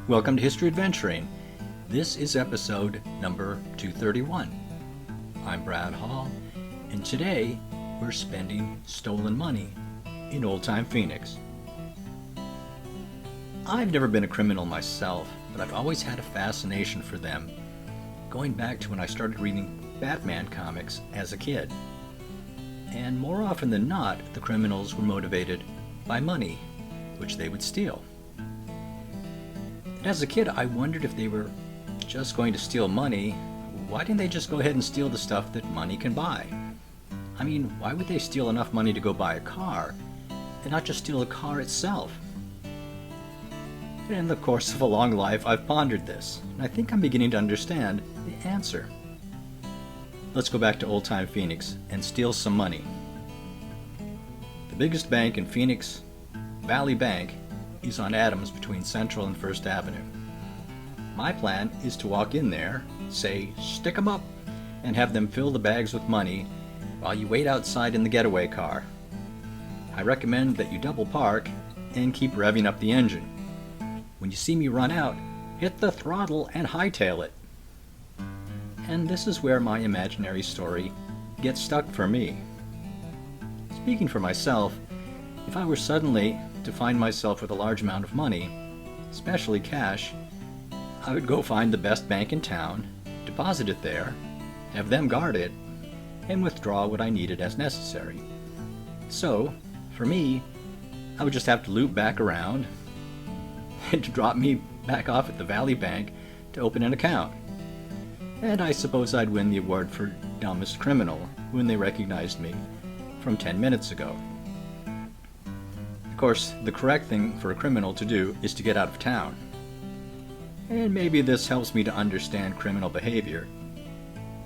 Welcome to History Adventuring. This is episode number 231. I'm Brad Hall, and today we're spending stolen money in old-time Phoenix. I've never been a criminal myself, but I've always had a fascination for them, going back to when I started reading Batman comics as a kid. And more often than not, the criminals were motivated by money, which they would steal. As a kid, I wondered if they were just going to steal money, why didn't they just go ahead and steal the stuff that money can buy? I mean, why would they steal enough money to go buy a car and not just steal the car itself? In the course of a long life, I've pondered this, and I think I'm beginning to understand the answer. Let's go back to old-time Phoenix and steal some money. The biggest bank in Phoenix, Valley Bank, is on Adams between Central and First Avenue. My plan is to walk in there, say, "Stick 'em up," and have them fill the bags with money while you wait outside in the getaway car. I recommend that you double park and keep revving up the engine. When you see me run out, hit the throttle and hightail it. And this is where my imaginary story gets stuck for me. Speaking for myself, if I were suddenly to find myself with a large amount of money, especially cash, I would go find the best bank in town, deposit it there, have them guard it, and withdraw what I needed as necessary. So, for me, I would just have to loop back around and to drop me back off at the Valley Bank to open an account. And I suppose I'd win the award for dumbest criminal when they recognized me from 10 minutes ago. Of course, the correct thing for a criminal to do is to get out of town. And maybe this helps me to understand criminal behavior,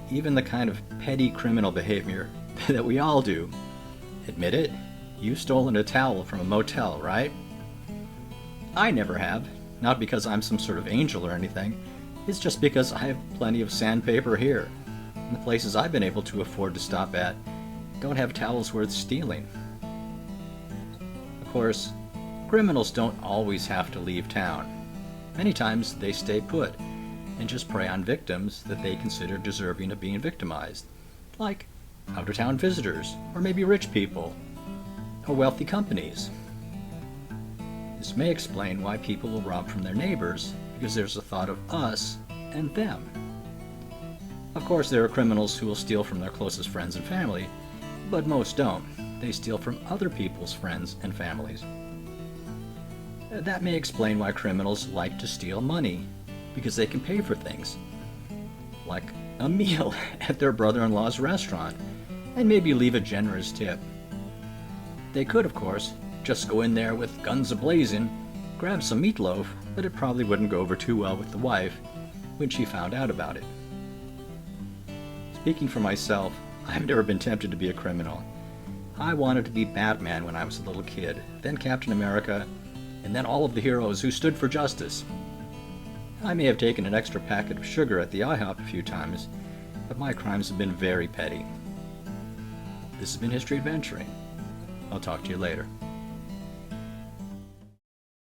even the kind of petty criminal behavior that we all do. Admit it, you've stolen a towel from a motel, right? I never have, not because I'm some sort of angel or anything, it's just because I have plenty of sandpaper here, and the places I've been able to afford to stop at don't have towels worth stealing. Of course, criminals don't always have to leave town. Many times they stay put and just prey on victims that they consider deserving of being victimized, like out-of-town visitors, or maybe rich people, or wealthy companies. This may explain why people will rob from their neighbors, because there's a thought of us and them. Of course, there are criminals who will steal from their closest friends and family, but most don't. They steal from other people's friends and families. That may explain why criminals like to steal money, because they can pay for things, like a meal at their brother-in-law's restaurant, and maybe leave a generous tip. They could, of course, just go in there with guns a-blazing, grab some meatloaf, but it probably wouldn't go over too well with the wife when she found out about it. Speaking for myself, I've never been tempted to be a criminal. I wanted to be Batman when I was a little kid, then Captain America, and then all of the heroes who stood for justice. I may have taken an extra packet of sugar at the IHOP a few times, but my crimes have been very petty. This has been History Adventuring. I'll talk to you later.